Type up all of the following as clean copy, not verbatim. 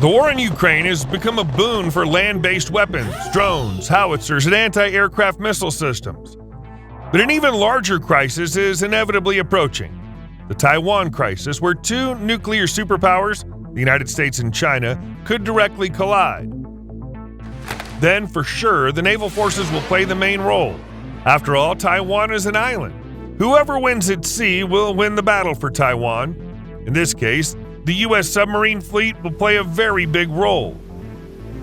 The war in Ukraine has become a boon for land-based weapons, drones, howitzers, and anti-aircraft missile systems. But an even larger crisis is inevitably approaching: the Taiwan crisis, where two nuclear superpowers, the United States and China, could directly collide. Then, for sure, the naval forces will play the main role. After all, Taiwan is an island. Whoever wins at sea will win the battle for Taiwan. In this case, the U.S. submarine fleet will play a very big role.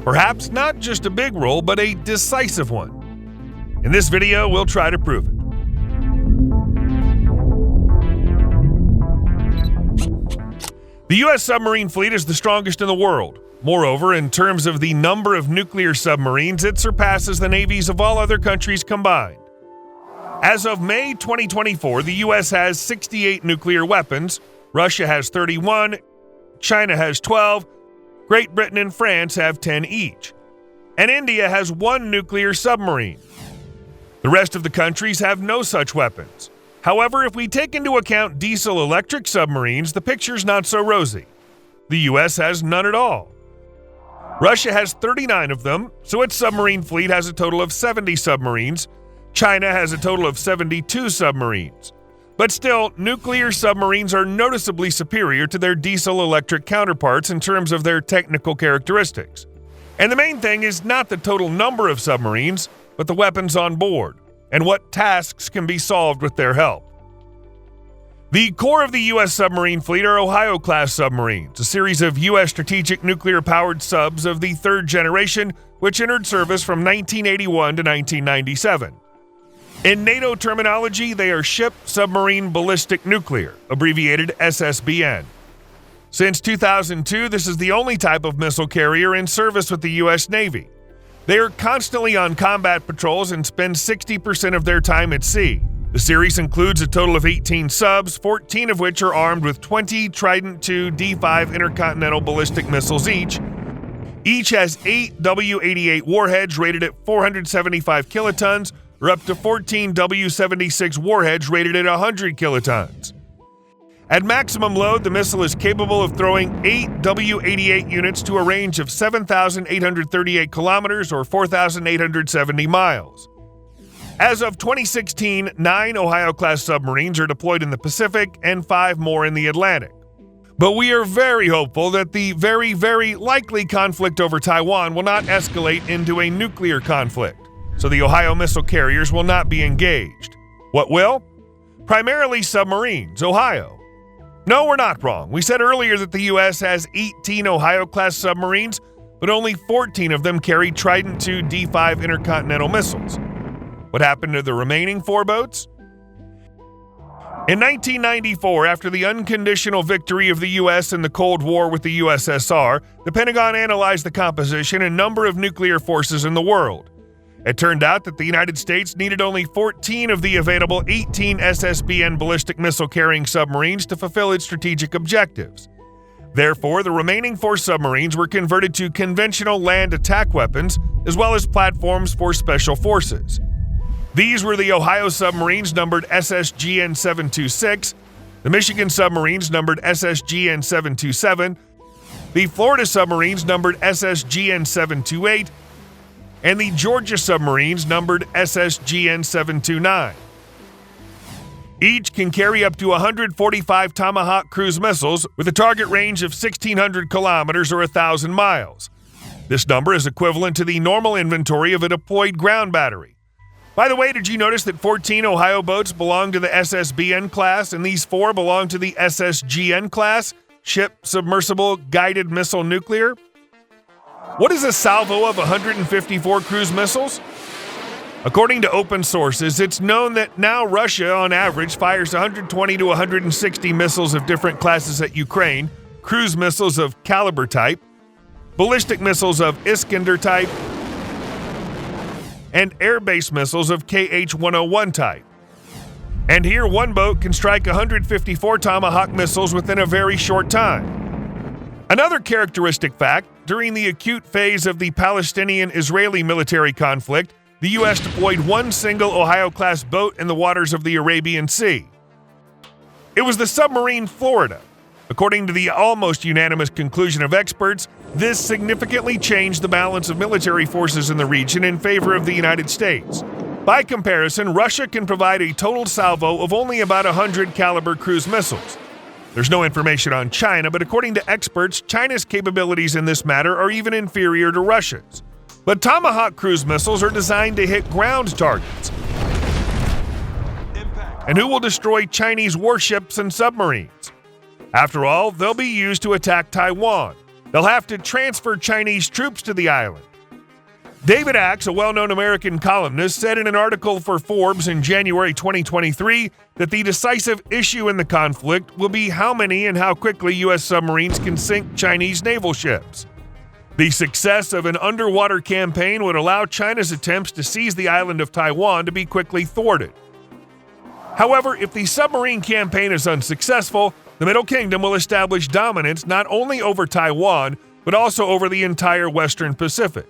Perhaps not just a big role, but a decisive one. In this video, we'll try to prove it. The U.S. submarine fleet is the strongest in the world. Moreover, in terms of the number of nuclear submarines, it surpasses the navies of all other countries combined. As of May 2024, the U.S. has 68 nuclear weapons, Russia has 31, China has 12, Great Britain and France have 10 each, and India has 1 nuclear submarine. The rest of the countries have no such weapons. However, if we take into account diesel-electric submarines, the picture's not so rosy. The U.S. has none at all. Russia has 39 of them, so its submarine fleet has a total of 70 submarines. China has a total of 72 submarines. But still, nuclear submarines are noticeably superior to their diesel-electric counterparts in terms of their technical characteristics. And the main thing is not the total number of submarines, but the weapons on board, and what tasks can be solved with their help. The core of the U.S. submarine fleet are Ohio-class submarines, a series of U.S. strategic nuclear-powered subs of the third generation, which entered service from 1981 to 1997. In NATO terminology, they are Ship Submarine Ballistic Nuclear, abbreviated SSBN. Since 2002, this is the only type of missile carrier in service with the U.S. Navy. They are constantly on combat patrols and spend 60% of their time at sea. The series includes a total of 18 subs, 14 of which are armed with 20 Trident II D5 intercontinental ballistic missiles each. Each has 8 W-88 warheads rated at 475 kilotons, or up to 14 W-76 warheads rated at 100 kilotons. At maximum load, the missile is capable of throwing 8 W-88 units to a range of 7,838 kilometers or 4,870 miles. As of 2016, 9 Ohio-class submarines are deployed in the Pacific and 5 more in the Atlantic. But we are very hopeful that the very, very likely conflict over Taiwan will not escalate into a nuclear conflict, so the Ohio missile carriers will not be engaged. What will? Primarily submarines, Ohio. No, we're not wrong. We said earlier that the U.S. has 18 Ohio-class submarines, but only 14 of them carry Trident II D5 intercontinental missiles. What happened to the remaining 4 boats? In 1994, after the unconditional victory of the U.S. in the Cold War with the USSR, the Pentagon analyzed the composition and number of nuclear forces in the world. It turned out that the United States needed only 14 of the available 18 SSBN ballistic missile-carrying submarines to fulfill its strategic objectives. Therefore, the remaining 4 submarines were converted to conventional land attack weapons, as well as platforms for special forces. These were the Ohio submarines numbered SSGN 726, the Michigan submarines numbered SSGN 727, the Florida submarines numbered SSGN 728, and the Georgia submarines numbered SSGN 729. Each can carry up to 145 Tomahawk cruise missiles with a target range of 1,600 kilometers or 1,000 miles. This number is equivalent to the normal inventory of a deployed ground battery. By the way, did you notice that 14 Ohio boats belong to the SSBN class and these 4 belong to the SSGN class, Ship Submersible Guided Missile Nuclear? What is a salvo of 154 cruise missiles? According to open sources, it's known that now Russia, on average, fires 120 to 160 missiles of different classes at Ukraine, cruise missiles of Caliber type, ballistic missiles of Iskander type, and air-based missiles of KH-101 type. And here, one boat can strike 154 Tomahawk missiles within a very short time. Another characteristic fact, during the acute phase of the Palestinian-Israeli military conflict, the U.S. deployed one single Ohio-class boat in the waters of the Arabian Sea. It was the submarine Florida. According to the almost unanimous conclusion of experts, This significantly changed the balance of military forces in the region in favor of the United States. By comparison, Russia can provide a total salvo of only about 100 caliber cruise missiles. There's no information on China, but according to experts, China's capabilities in this matter are even inferior to Russia's. But Tomahawk cruise missiles are designed to hit ground targets, and who will destroy Chinese warships and submarines. After all, they'll be used to attack Taiwan. They'll have to transfer Chinese troops to the island. David Axe, a well-known American columnist, said in an article for Forbes in January 2023 that the decisive issue in the conflict will be how many and how quickly U.S. submarines can sink Chinese naval ships. The success of an underwater campaign would allow China's attempts to seize the island of Taiwan to be quickly thwarted. However, if the submarine campaign is unsuccessful, the Middle Kingdom will establish dominance not only over Taiwan, but also over the entire Western Pacific.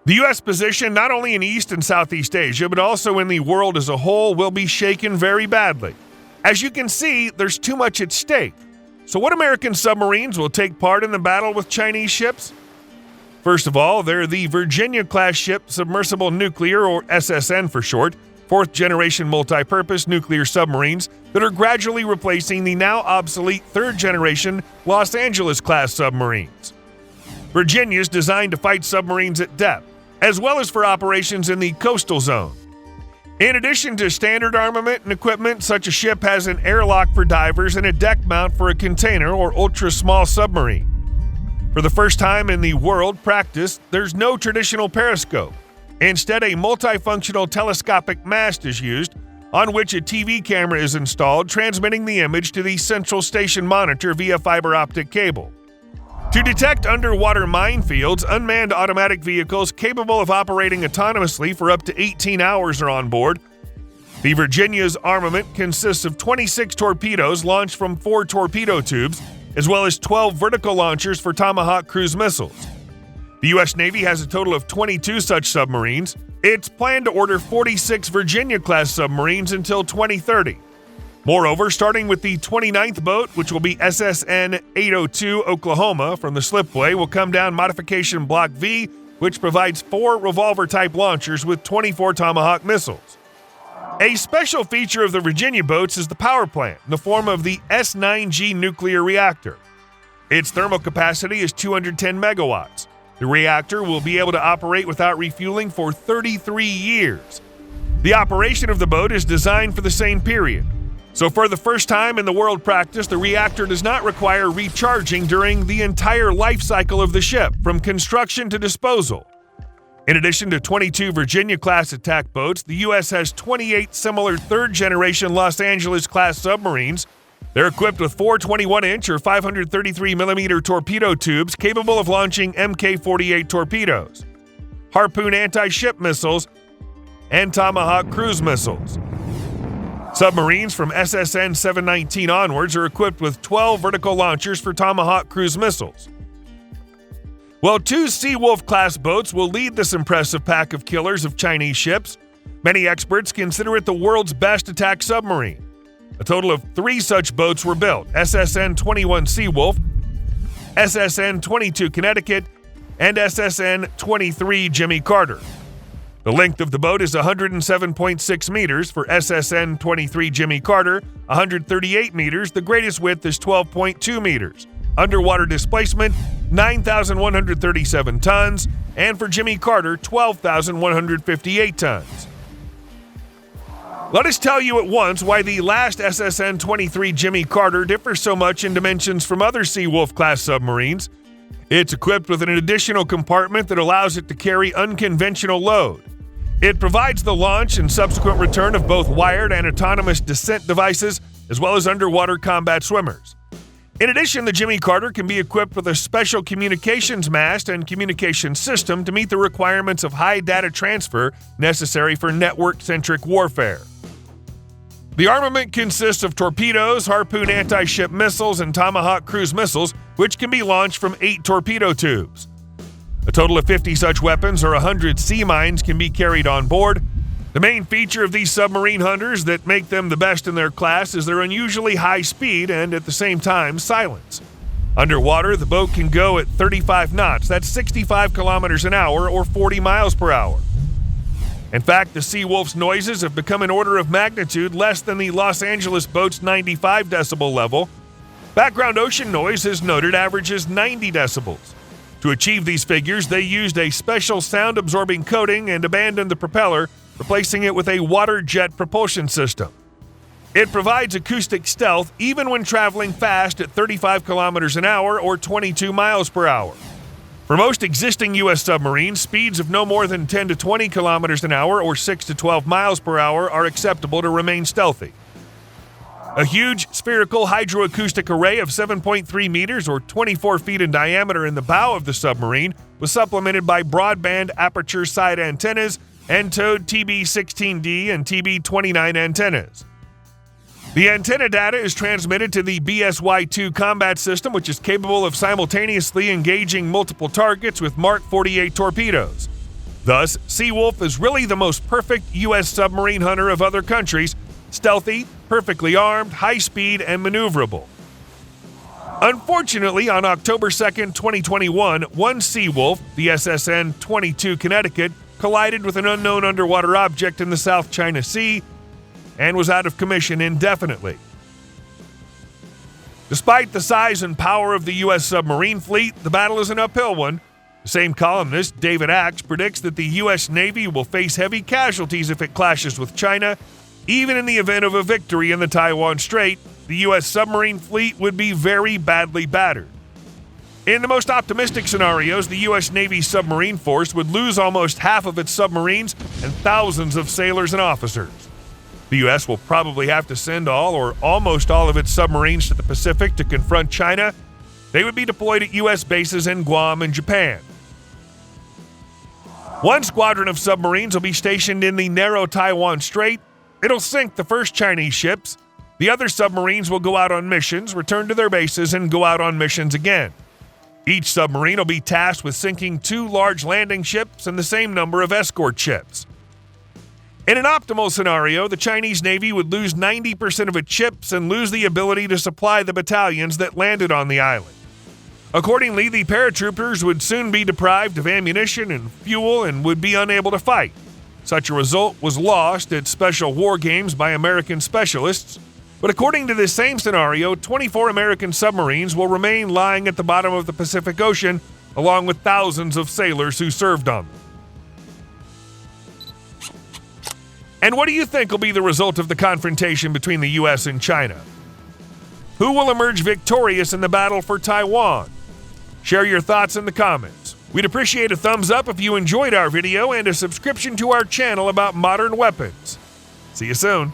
The U.S. position, not only in East and Southeast Asia, but also in the world as a whole, will be shaken very badly. As you can see, there's too much at stake. So what American submarines will take part in the battle with Chinese ships? First of all, they're the Virginia-class ship submersible nuclear, or SSN for short, fourth-generation multi-purpose nuclear submarines that are gradually replacing the now obsolete third-generation Los Angeles-class submarines. Virginia is designed to fight submarines at depth, as well as for operations in the coastal zone. In addition to standard armament and equipment, such a ship has an airlock for divers and a deck mount for a container or ultra-small submarine. For the first time in the world practice, there's no traditional periscope. Instead, a multifunctional telescopic mast is used, on which a TV camera is installed, transmitting the image to the central station monitor via fiber optic cable. To detect underwater minefields, unmanned automatic vehicles capable of operating autonomously for up to 18 hours are on board. The Virginia's armament consists of 26 torpedoes launched from 4 torpedo tubes, as well as 12 vertical launchers for Tomahawk cruise missiles. The U.S. Navy has a total of 22 such submarines. It's planned to order 46 Virginia-class submarines until 2030. Moreover, starting with the 29th boat, which will be SSN 802 Oklahoma from the slipway, will come down Modification Block V, which provides 4 revolver-type launchers with 24 Tomahawk missiles. A special feature of the Virginia boats is the power plant in the form of the S9G nuclear reactor. Its thermal capacity is 210 megawatts. The reactor will be able to operate without refueling for 33 years. The operation of the boat is designed for the same period. So for the first time in the world practice, the reactor does not require recharging during the entire life cycle of the ship, from construction to disposal. In addition to 22 Virginia-class attack boats, the U.S. has 28 similar third-generation Los Angeles-class submarines. They're equipped with 4 21-inch or 533mm torpedo tubes capable of launching Mk-48 torpedoes, Harpoon anti-ship missiles, and Tomahawk cruise missiles. Submarines from SSN 719 onwards are equipped with 12 vertical launchers for Tomahawk cruise missiles. While 2 Seawolf-class boats will lead this impressive pack of killers of Chinese ships, many experts consider it the world's best attack submarine. A total of 3 such boats were built: SSN 21 Seawolf, SSN 22 Connecticut, and SSN 23 Jimmy Carter. The length of the boat is 107.6 meters for SSN 23 Jimmy Carter, 138 meters. The greatest width is 12.2 meters. Underwater displacement, 9,137 tons, and for Jimmy Carter, 12,158 tons. Let us tell you at once why the last SSN 23 Jimmy Carter differs so much in dimensions from other Seawolf-class submarines. It's equipped with an additional compartment that allows it to carry unconventional load. It provides the launch and subsequent return of both wired and autonomous descent devices, as well as underwater combat swimmers. In addition, the Jimmy Carter can be equipped with a special communications mast and communication system to meet the requirements of high data transfer necessary for network-centric warfare. The armament consists of torpedoes, Harpoon anti-ship missiles, and Tomahawk cruise missiles, which can be launched from 8 torpedo tubes. A total of 50 such weapons or 100 sea mines can be carried on board. The main feature of these submarine hunters that make them the best in their class is their unusually high speed and, at the same time, silence. Underwater, the boat can go at 35 knots. That's 65 kilometers an hour or 40 miles per hour. In fact, the Seawolf's noises have become an order of magnitude less than the Los Angeles boat's 95 decibel level. Background ocean noise, as noted, averages 90 decibels. To achieve these figures, they used a special sound-absorbing coating and abandoned the propeller, replacing it with a water jet propulsion system. It provides acoustic stealth even when traveling fast at 35 kilometers an hour or 22 miles per hour. For most existing U.S. submarines, speeds of no more than 10 to 20 kilometers an hour or 6 to 12 miles per hour are acceptable to remain stealthy. A huge spherical hydroacoustic array of 7.3 meters or 24 feet in diameter in the bow of the submarine was supplemented by broadband aperture side antennas and towed TB16D and TB29 antennas. The antenna data is transmitted to the BSY-2 combat system, which is capable of simultaneously engaging multiple targets with Mark 48 torpedoes. Thus, Seawolf is really the most perfect U.S. submarine hunter of other countries, stealthy, perfectly armed, high-speed, and maneuverable. Unfortunately, on October 2, 2021, one Seawolf, the SSN-22 Connecticut, collided with an unknown underwater object in the South China Sea and was out of commission indefinitely. Despite the size and power of the U.S. submarine fleet, the battle is an uphill one. The same columnist, David Axe, predicts that the U.S. Navy will face heavy casualties if it clashes with China. Even in the event of a victory in the Taiwan Strait, the U.S. submarine fleet would be very badly battered. In the most optimistic scenarios, the U.S. Navy submarine force would lose almost half of its submarines and thousands of sailors and officers. The U.S. will probably have to send all or almost all of its submarines to the Pacific to confront China. They would be deployed at U.S. bases in Guam and Japan. One squadron of submarines will be stationed in the narrow Taiwan Strait. It'll sink the first Chinese ships. The other submarines will go out on missions, return to their bases, and go out on missions again. Each submarine will be tasked with sinking 2 large landing ships and the same number of escort ships. In an optimal scenario, the Chinese Navy would lose 90% of its ships and lose the ability to supply the battalions that landed on the island. Accordingly, the paratroopers would soon be deprived of ammunition and fuel and would be unable to fight. Such a result was lost at special war games by American specialists, but according to this same scenario, 24 American submarines will remain lying at the bottom of the Pacific Ocean, along with thousands of sailors who served on them. And what do you think will be the result of the confrontation between the U.S. and China? Who will emerge victorious in the battle for Taiwan? Share your thoughts in the comments. We'd appreciate a thumbs up if you enjoyed our video and a subscription to our channel about modern weapons. See you soon.